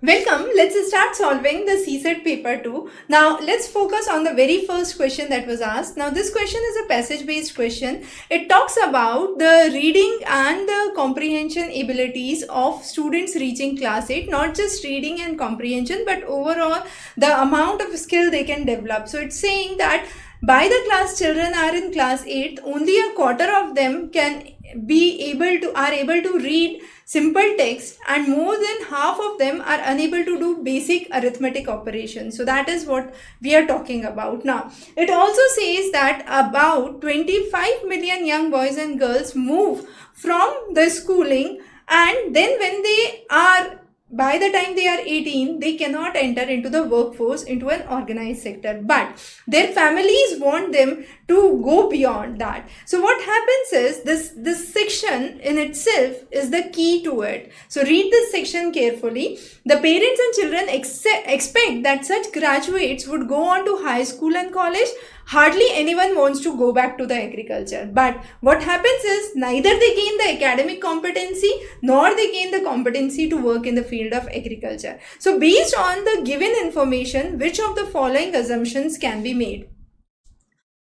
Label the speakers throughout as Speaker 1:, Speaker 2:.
Speaker 1: Welcome. Let's start solving the CSET paper 2. Now let's focus on the very first question that was asked. Now this question is a passage based question. It talks about the reading and the comprehension abilities of students reaching class 8, not just reading and comprehension but overall the amount of skill they can develop. So it's saying that by the class children are in class 8, only a quarter of them are able to read simple text, and more than half of them are unable to do basic arithmetic operations. So that is what we are talking about. Now it also says that about 25 million young boys and girls move from the schooling, and then when they are by the time they are 18, they cannot enter into the workforce, into an organized sector, but their families want them to go beyond that. So what happens is this section in itself is the key to it. So read this section carefully. The parents and children expect that such graduates would go on to high school and college. Hardly anyone wants to go back to the agriculture, but what happens is neither they gain the academic competency nor they gain the competency to work in the field of agriculture. So based on the given information, which of the following assumptions can be made?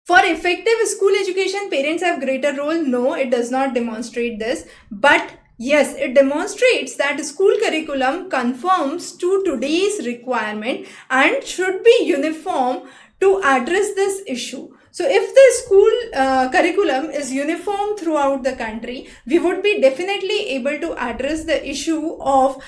Speaker 1: For effective school education, parents have greater role. No, it does not demonstrate this, but yes, it demonstrates that school curriculum conforms to today's requirement and should be uniform to address this issue. So if the school curriculum is uniform throughout the country, we would be definitely able to address the issue of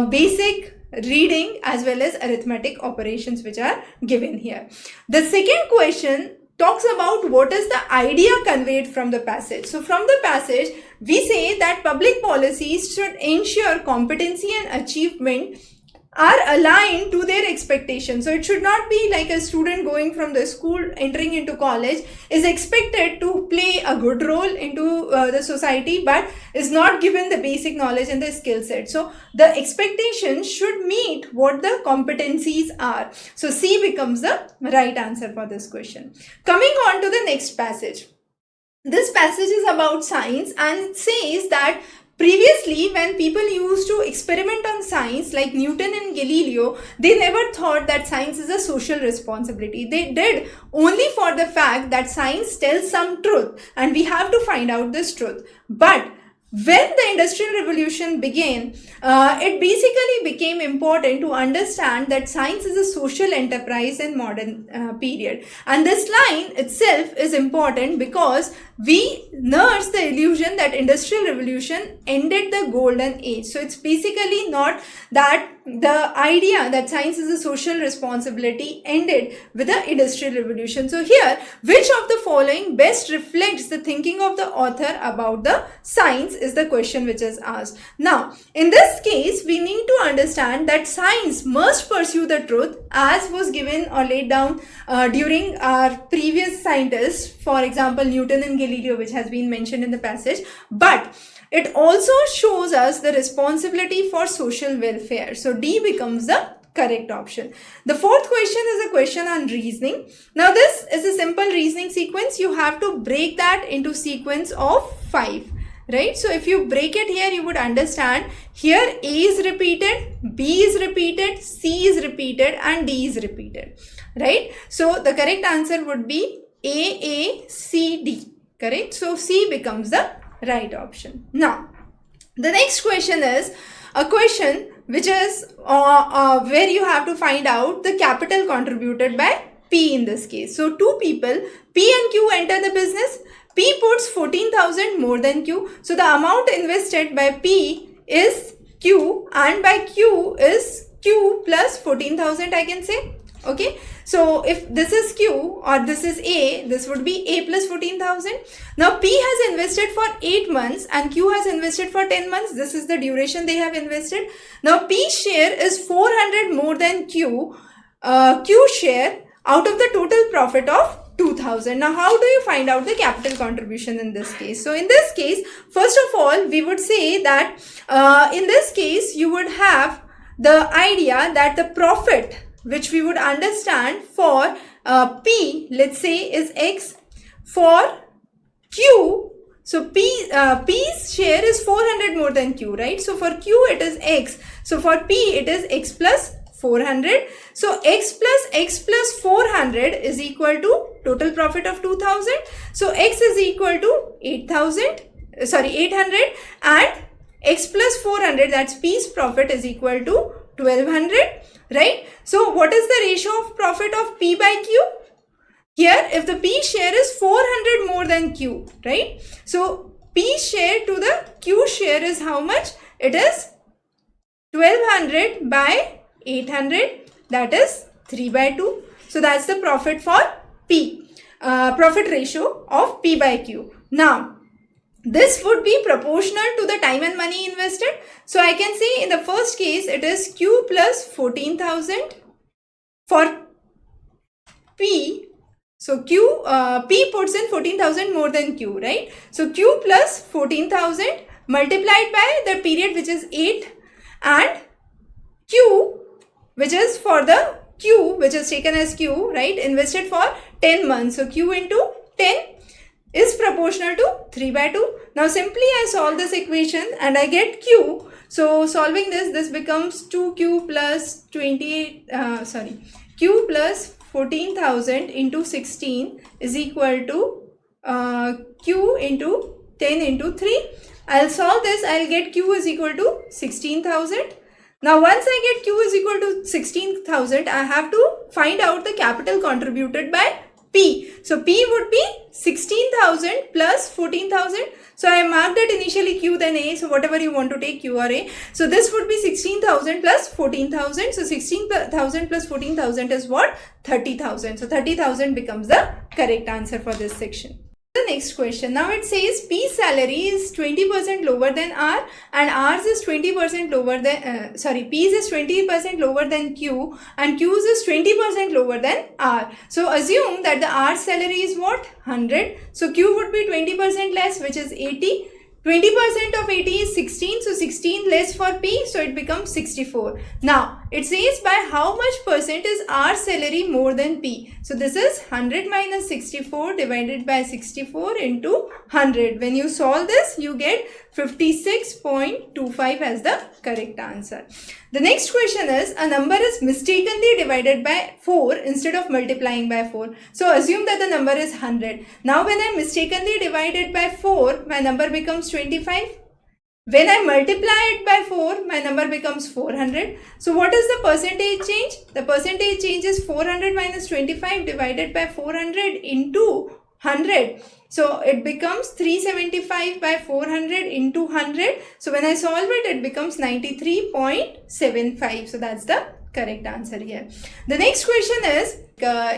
Speaker 1: basic reading as well as arithmetic operations which are given here. The second question talks about what is the idea conveyed from the passage. So from the passage, we say that public policies should ensure competency and achievement are aligned to their expectations. So it should not be like a student going from the school entering into college is expected to play a good role into the society but is not given the basic knowledge and the skill set. So the expectations should meet what the competencies are. So C becomes the right answer for this question. Coming on to the next passage. This passage is about science, and it says that previously, when people used to experiment on science like Newton and Galileo, they never thought that science is a social responsibility. They did only for the fact that science tells some truth and we have to find out this truth. But when the Industrial Revolution began, it basically became important to understand that science is a social enterprise in modern period. And this line itself is important because we nurse the illusion that Industrial Revolution ended the golden age. So it's basically not that the idea that science is a social responsibility ended with the Industrial Revolution. So here, which of the following best reflects the thinking of the author about the science is the question which is asked. Now, in this case, we need to understand that science must pursue the truth as was given or laid down during our previous scientists, for example, Newton and Galileo, which has been mentioned in the passage, but it also shows us the responsibility for social welfare. So D becomes the correct option. The fourth question is a question on reasoning. Now this is a simple reasoning sequence. You have to break that into sequence of 5. Right? So if you break it here, you would understand here A is repeated, B is repeated, C is repeated, and D is repeated. Right? So the correct answer would be A, C, D. Correct? So C becomes the right option. Now, the next question is a question which is where you have to find out the capital contributed by P in this case. So two people, P and Q, enter the business. P puts 14,000 more than Q. So the amount invested by P is Q, and by Q is Q plus 14,000, I can say. Okay, so if this is Q or this is A, this would be A plus 14,000. Now P has invested for 8 months and Q has invested for 10 months. This is the duration they have invested. Now P's share is 400 more than Q. Q share out of the total profit of 2,000. Now how do you find out the capital contribution in this case? So in this case, first of all, we would say that in this case, you would have the idea that the profit which we would understand for P, let's say, is X. For Q, So P's share is 400 more than Q, right? So for Q it is X. So for P it is X plus 400. So X plus 400 is equal to total profit of 2000. So X is equal to 800 and X plus 400, that's P's profit, is equal to 1200, right? So what is the ratio of profit of P by Q? Here, if the P share is 400 more than Q, right? So P share to the Q share is how much? It is 1200 by 800, that is 3 by 2. So that's the profit for P, profit ratio of P by Q. Now, this would be proportional to the time and money invested. So I can say in the first case it is Q plus 14,000 for P. So P puts in 14,000 more than Q, right? So Q plus 14,000 multiplied by the period, which is 8, and Q, which is for the Q, which is taken as Q, right, invested for 10 months. So Q into 10 is proportional to 3 by 2. Now simply I solve this equation and I get Q. So solving this becomes 2Q plus Q plus 14,000 into 16 is equal to Q into 10 into 3. I'll solve this, I'll get Q is equal to 16,000. Now once I get Q is equal to 16,000, I have to find out the capital contributed by P. So P would be 16,000 plus 14,000. So I marked it initially Q then A. So whatever you want to take, Q or A. So this would be 16,000 plus 14,000. So 16,000 plus 14,000 is what? 30,000. So 30,000 becomes the correct answer for this section. The next question. Now it says P's salary is 20% lower than R and R's is 20% lower than, P's is 20% lower than Q and Q's is 20% lower than R. So assume that the R salary is what? 100. So Q would be 20% less, which is 80. 20% of 80 is 16, so 16 less for P, so it becomes 64. Now, it says by how much percent is R salary more than P? So this is 100 minus 64 divided by 64 into 100. When you solve this, you get 56.25 as the correct answer. The next question is, a number is mistakenly divided by 4 instead of multiplying by 4. So assume that the number is 100. Now when I mistakenly divide it by 4, my number becomes 25. When I multiply it by 4, my number becomes 400. So what is the percentage change? The percentage change is 400 minus 25 divided by 400 into 100. So it becomes 375 by 400 into 100. So when I solve it, it becomes 93.75. So that's the correct answer here. The next question is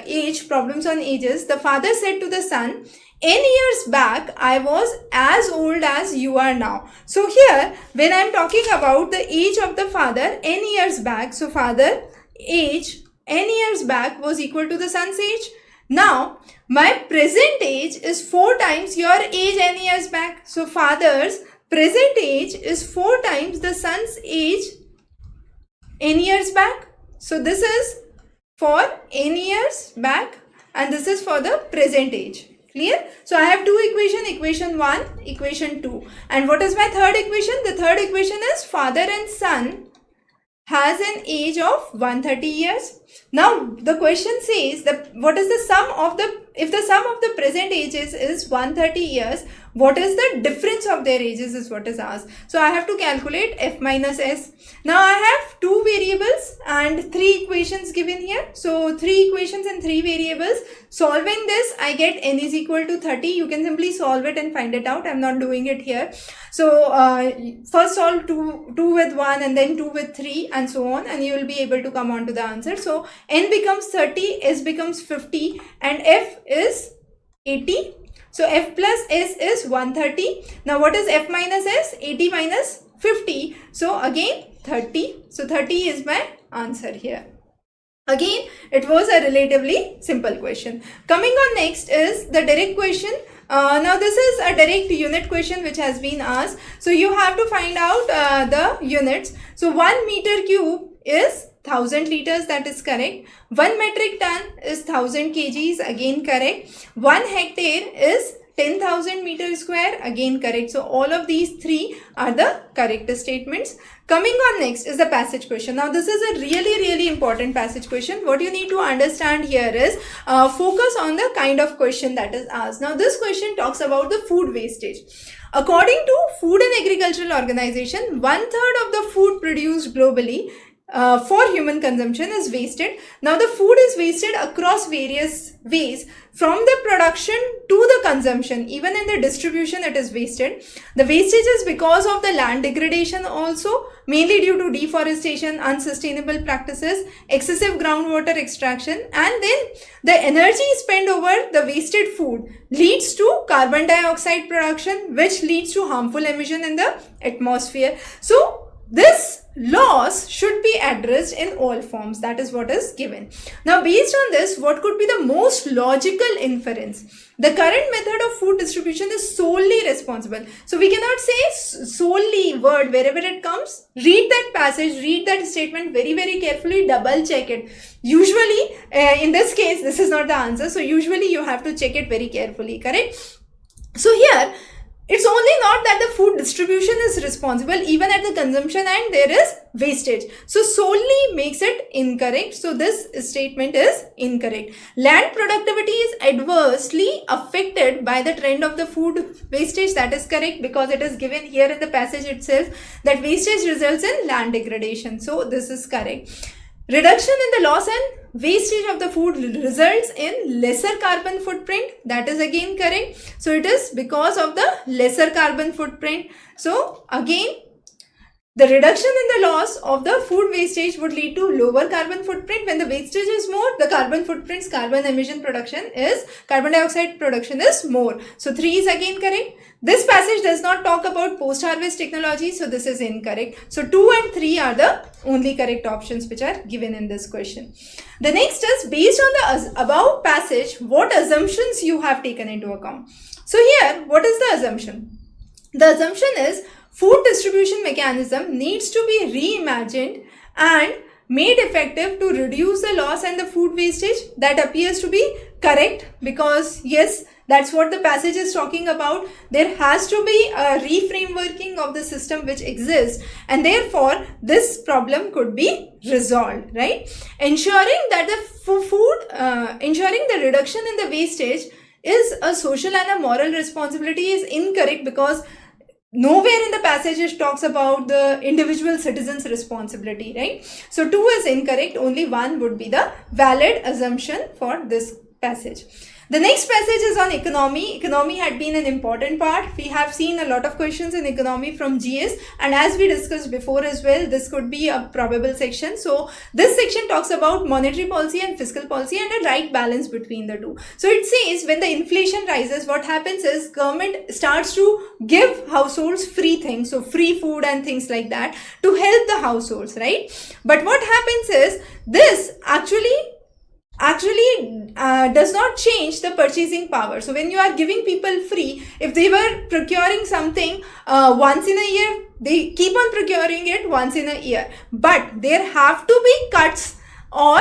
Speaker 1: age, problems on ages. The father said to the son, N years back, I was as old as you are now. So here, when I'm talking about the age of the father, N years back, so father age, N years back was equal to the son's age. Now, my present age is 4 times your age N years back. So father's present age is 4 times the son's age N years back. So this is for N years back and this is for the present age. Clear? So I have two equations, equation 1, equation 2. And what is my third equation? The third equation is father and son has an age of 130 years. Now the question says that what is the sum of the, if the sum of the present ages is 130 years, what is the difference of their ages is what is asked. So I have to calculate F minus S. Now I have 2 variables and 3 equations given here. So 3 equations and 3 variables. Solving this, I get N is equal to 30. You can simply solve it and find it out. I'm not doing it here. So first solve 2 with 1 and then 2 with 3 and so on, and you will be able to come on to the answer. So N becomes 30, S becomes 50 and F is 80. So F plus S is 130. Now what is F minus S? 80 minus 50. So again 30. So 30 is my answer here. Again, it was a relatively simple question. Coming on next is the direct question. Now this is a direct unit question which has been asked. So you have to find out the units. So 1 meter cube is 1000 liters, that is correct. 1 metric ton is 1000 kgs, again correct. 1 hectare is 10,000 meter square, again correct. So all of these three are the correct statements. Coming on next is the passage question. Now this is a really important passage question. What you need to understand here is focus on the kind of question that is asked. Now this question talks about the food wastage. According to Food and Agricultural Organization, 1/3 of the food produced globally for human consumption is wasted. Now the food is wasted across various ways, from the production to the consumption. Even in the distribution it is wasted. The wastage is because of the land degradation also, mainly due to deforestation, unsustainable practices, excessive groundwater extraction, and then the energy spent over the wasted food leads to carbon dioxide production, which leads to harmful emission in the atmosphere. So this loss should be addressed in all forms. That is what is given. Now based on this, what could be the most logical inference? The current method of food distribution is solely responsible. So we cannot say solely word wherever it comes. Read that passage, read that statement very carefully, double check it. Usually in this case, this is not the answer. So usually you have to check it very carefully, correct? So here, it's only not that the food distribution is responsible, even at the consumption and there is wastage. So solely makes it incorrect. So this statement is incorrect. Land productivity is adversely affected by the trend of the food wastage. That is correct, because it is given here in the passage itself that wastage results in land degradation. So this is correct. Reduction in the loss and wastage of the food results in lesser carbon footprint. That is again correct. So it is because of the lesser carbon footprint. So again, the reduction in the loss of the food wastage would lead to lower carbon footprint. When the wastage is more, the carbon footprints, carbon emission production is, carbon dioxide production is more. So 3 is again correct. This passage does not talk about post-harvest technology, so this is incorrect. So 2 and 3 are the only correct options which are given in this question. The next is, based on the above passage, what assumptions you have taken into account? So here, what is the assumption? The assumption is, food distribution mechanism needs to be reimagined and made effective to reduce the loss and the food wastage. That appears to be correct, because yes, that's what the passage is talking about. There has to be a reframeworking of the system which exists, and therefore this problem could be resolved, right? Ensuring that the ensuring the reduction in the wastage is a social and a moral responsibility is incorrect, because nowhere in the passage it talks about the individual citizen's responsibility, right? So 2 is incorrect. Only 1 would be the valid assumption for this passage. The next passage is on economy. Economy had been an important part. We have seen a lot of questions in economy from GS, and as we discussed before as well, this could be a probable section. So this section talks about monetary policy and fiscal policy and a right balance between the two. So it says, when the inflation rises, what happens is government starts to give households free things, so free food and things like that, to help the households, right? But what happens is, this actually does not change the purchasing power. So when you are giving people free, if they were procuring something once in a year, they keep on procuring it once in a year. But there have to be cuts, or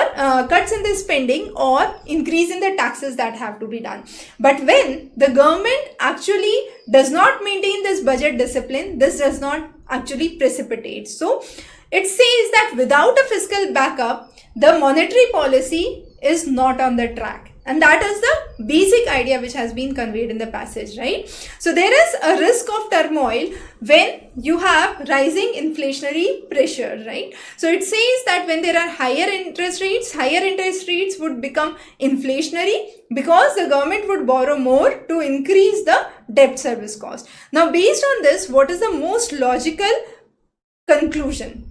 Speaker 1: cuts in the spending, or increase in the taxes that have to be done. But when the government actually does not maintain this budget discipline, this does not actually precipitate. So it says that without a fiscal backup, the monetary policy is not on the track. And that is the basic idea which has been conveyed in the passage, right? So there is a risk of turmoil when you have rising inflationary pressure, right? So it says that when there are higher interest rates would become inflationary, because the government would borrow more to increase the debt service cost. Now, based on this, what is the most logical conclusion?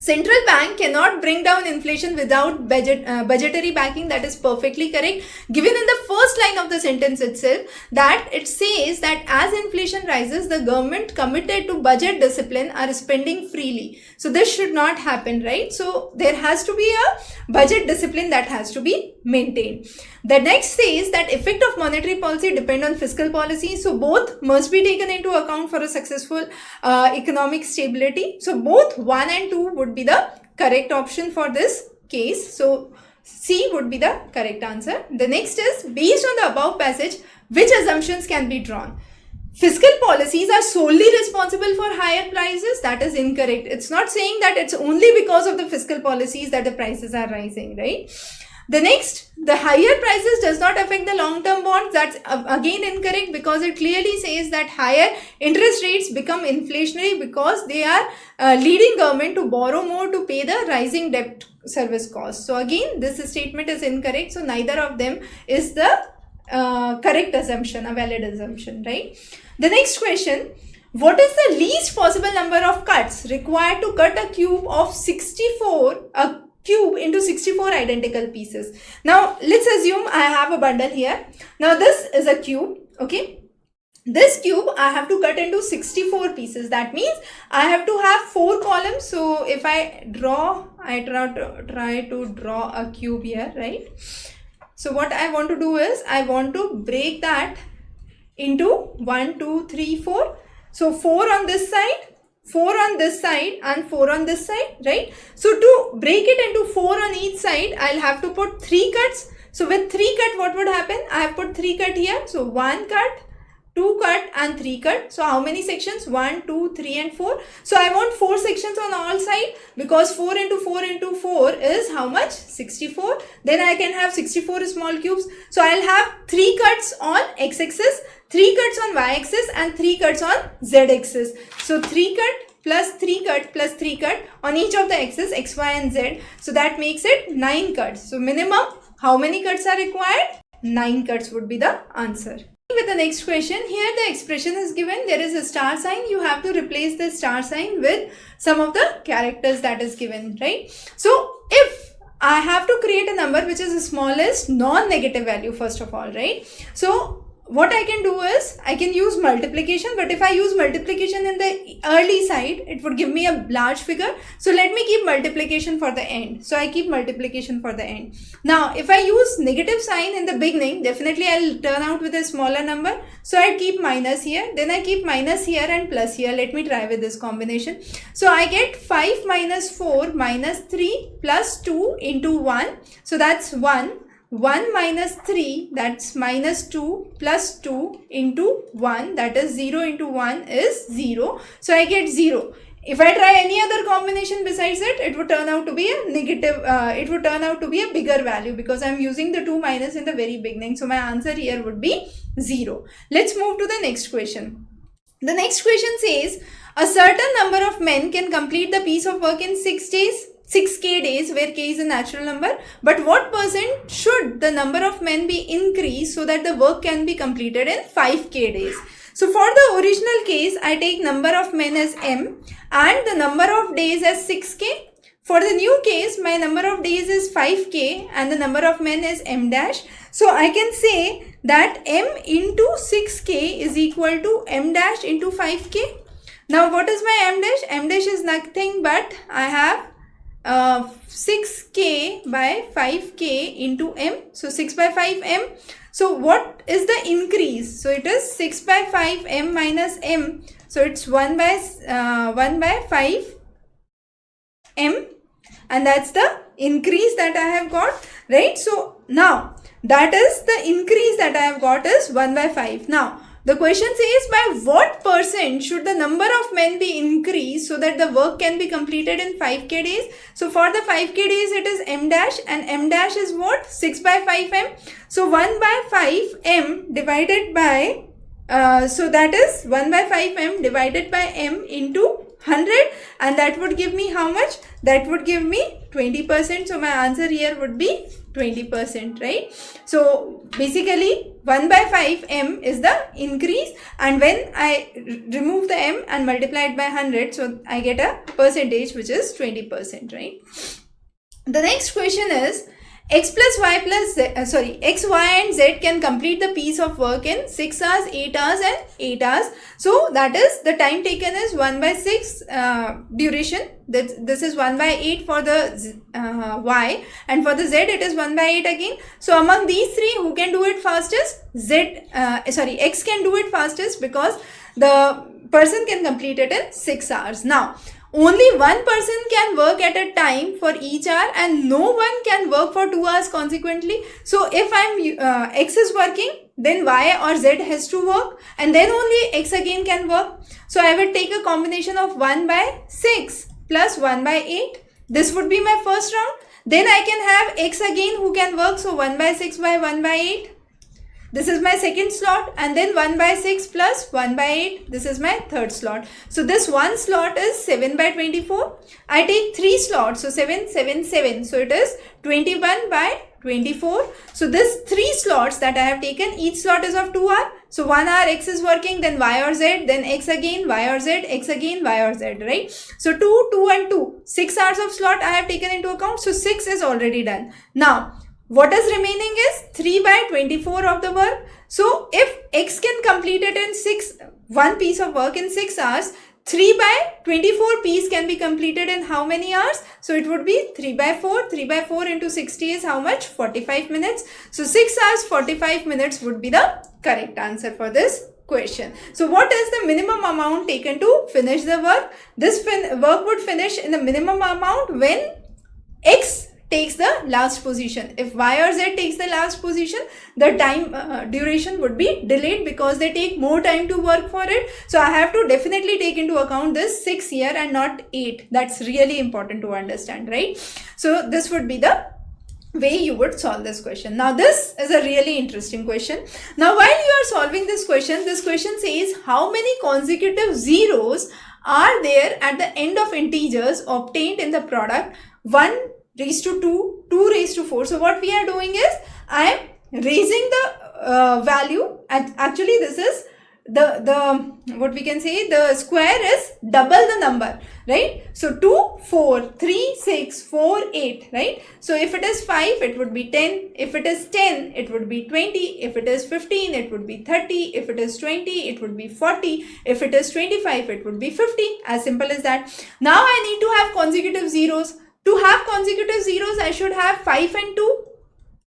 Speaker 1: Central bank cannot bring down inflation without budgetary backing. That is perfectly correct. Given in the first line of the sentence itself, that it says that as inflation rises, the government committed to budget discipline are spending freely. So this should not happen, right? So there has to be a budget discipline that has to be maintained. The next says that effect of monetary policy depend on fiscal policy. So both must be taken into account for a successful economic stability. So both 1 and 2 would be the correct option for this case. So C would be the correct answer. The next is, based on the above passage, which assumptions can be drawn? Fiscal policies are solely responsible for higher prices. That is incorrect. It's not saying that it's only because of the fiscal policies that the prices are rising, right? The next, the higher prices does not affect the long-term bonds. That's again incorrect, because it clearly says that higher interest rates become inflationary because they are leading government to borrow more to pay the rising debt service costs. So again, this statement is incorrect. So neither of them is the correct assumption, a valid assumption, right? The next question, what is the least possible number of cuts required to cut a cube of 64, a cube into 64 identical pieces? Now let's assume I have a bundle here. Now this is a cube, okay? This cube I have to cut into 64 pieces. That means I have to have 4 columns. So if I try to draw a cube here, right? So what I want to do is I want to break that into 1, 2, 3, 4. So 4 on this side, 4 on this side, and 4 on this side, right? So to break it into 4 on each side, I'll have to put 3 cuts. So with 3 cut, what would happen? I have put 3 cut here. So 1 cut, 2 cut, and 3 cut. So how many sections? 1, 2, 3, and 4. So I want 4 sections on all sides, because 4 into 4 into 4 is how much? 64. Then I can have 64 small cubes. So I'll have 3 cuts on x-axis, 3 cuts on y-axis, and 3 cuts on z-axis. So 3 cut plus 3 cut plus 3 cut on each of the axes, x, y, and z. So that makes it 9 cuts. So minimum, how many cuts are required? 9 cuts would be the answer. With the next question, here the expression is given, there is a star sign. You have to replace the star sign with some of the characters that is given, right? So if I have to create a number which is the smallest non-negative value, first of all, right? So what I can do is I can use multiplication, but if I use multiplication in the early side, it would give me a large figure. So let me keep multiplication for the end. So I keep multiplication for the end. Now, if I use negative sign in the beginning, definitely I'll turn out with a smaller number. So I keep minus here, then I keep minus here and plus here. Let me try with this combination. So I get 5 minus 4 minus 3 plus 2 into 1. So that's 1. 1 minus 3, that's minus 2 plus 2 into 1, that is 0 into 1 is 0. So I get 0. If I try any other combination besides it, it would turn out to be a negative, it would turn out to be a bigger value, because I'm using the 2 minus in the very beginning. So my answer here would be 0. Let's move to the next question. The next question says, a certain number of men can complete the piece of work in 6 days. 6k days, where k is a natural number, but what percent should the number of men be increased so that the work can be completed in 5k days? So for the original case, I take number of men as m and the number of days as 6k. For the new case, my number of days is 5k and the number of men is m dash. So I can say that m into 6k is equal to m dash into 5k. Now what is my m dash? M dash is nothing but I have 6k by 5k into m. So 6 by 5 m. So what is the increase? So it is 6 by 5 m minus m. So it's 1 by 5 m, and that's the increase that I have got, right? So now that is the increase that I have got is 1 by 5. Now the question says, by what percent should the number of men be increased so that the work can be completed in 5k days? So for the 5k days, it is m dash, and m dash is what? 6 by 5m. So 1 by 5m divided by, so that is 1 by 5m divided by m into 100, and that would give me how much? That would give me 20%. So my answer here would be 20%, right? So basically 1 by 5m is the increase, and when I remove the m and multiply it by 100, so I get a percentage which is 20%, right? The next question is, x plus y plus z, x, y and z can complete the piece of work in 6 hours, 8 hours and 8 hours. So that is, the time taken is 1 by 6 duration. This is 1 by 8 for the y, and for the z it is 1 by 8 again. So among these three, who can do it fastest? X can do it fastest, because the person can complete it in 6 hours. Now only one person can work at a time for each hour and no one can work for 2 hours consequently. So if X is working, then Y or Z has to work and then only X again can work. So I will take a combination of 1 by 6 plus 1 by 8. This would be my first round. Then I can have X again who can work. So 1 by 6 by 1 by 8. This is my second slot, and then 1 by 6 plus 1 by 8. This is my third slot. So this one slot is 7 by 24. I take 3 slots. So 7, 7, 7. So it is 21 by 24. So this 3 slots that I have taken, each slot is of 2 hours. So 1 hour X is working, then Y or Z, then X again, Y or Z, X again, Y or Z, right? So 2, 2 and 2. 6 hours of slot I have taken into account. So 6 is already done. Now, what is remaining is 3 by 24 of the work. So if X can complete it in one piece of work in 6 hours, 3 by 24 piece can be completed in how many hours? So it would be 3 by 4. 3 by 4 into 60 is how much? 45 minutes. So 6 hours 45 minutes would be the correct answer for this question. So what is the minimum amount taken to finish the work? This work would finish in the minimum amount when X takes the last position. If Y or Z takes the last position, the time duration would be delayed because they take more time to work for it. So I have to definitely take into account this 6 here and not 8. That's really important to understand, right? So this would be the way you would solve this question. Now this is a really interesting question. Now while you are solving this question says how many consecutive zeros are there at the end of integers obtained in the product 1 raised to 2, 2 raised to 4. So what we are doing is I am raising the value, and actually this is the what we can say, the square is double the number, right? So 2, 4, 3, 6, 4, 8, right? So if it is 5, it would be 10. If it is 10, it would be 20. If it is 15, it would be 30. If it is 20, it would be 40. If it is 25, it would be 50. As simple as that. Now I need to have consecutive zeros. To have consecutive zeros, I should have 5 and 2,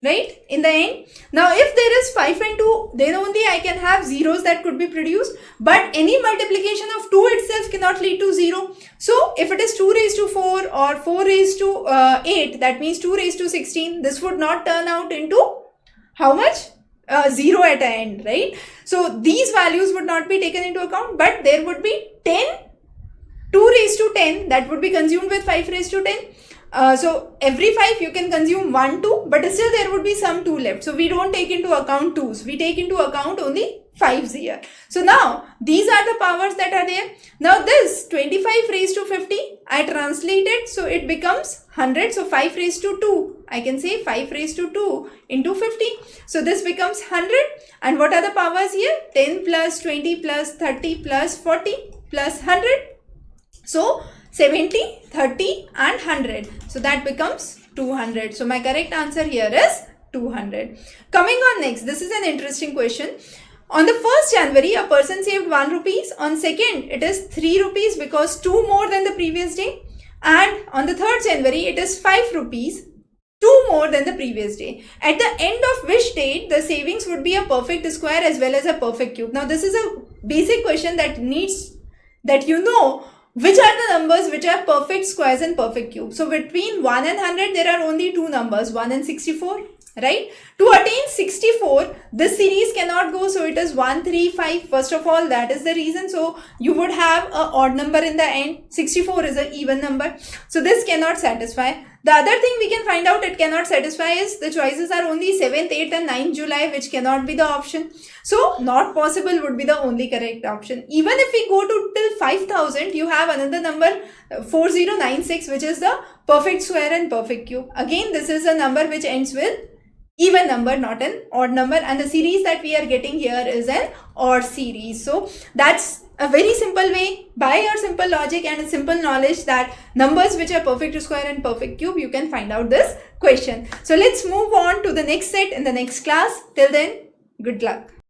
Speaker 1: right? In the end. Now, if there is 5 and 2, then only I can have zeros that could be produced. But any multiplication of 2 itself cannot lead to 0. So, if it is 2 raised to 4 or 4 raised to 8, that means 2 raised to 16, this would not turn out into how much? 0 at the end, right? So, these values would not be taken into account, but there would be 10, 2 raised to 10, that would be consumed with 5 raised to 10. So every 5 you can consume 1 2, but still there would be some 2 left. So we don't take into account 2s. We take into account only 5s here. So now these are the powers that are there. Now this 25 raised to 50, I translate it. So it becomes 100. So 5 raised to 2. I can say 5 raised to 2 into 50. So this becomes 100. And what are the powers here? 10 plus 20 plus 30 plus 40 plus 100. So 70, 30 and 100. So that becomes 200. So my correct answer here is 200. Coming on next, this is an interesting question. On the 1st January, a person saved 1 rupees. On 2nd, it is 3 rupees because 2 more than the previous day. And on the 3rd January, it is 5 rupees, 2 more than the previous day. At the end of which date, the savings would be a perfect square as well as a perfect cube. Now, this is a basic question that needs that you know which are the numbers which are perfect squares and perfect cubes. So between 1 and 100, there are only 2 numbers, 1 and 64, right? To attain 64, this series cannot go. So it is 1, 3, 5. First of all, that is the reason. So you would have an odd number in the end. 64 is an even number. So this cannot satisfy. The other thing we can find out it cannot satisfy is the choices are only 7th, 8th and 9th July, which cannot be the option. So not possible would be the only correct option. Even if we go to till 5000, you have another number 4096, which is the perfect square and perfect cube. Again, this is a number which ends with even number, not an odd number, and the series that we are getting here is an odd series. So that's a very simple way, by your simple logic and a simple knowledge, that numbers which are perfect square and perfect cube, you can find out this question. So let's move on to the next set in the next class. Till then, good luck.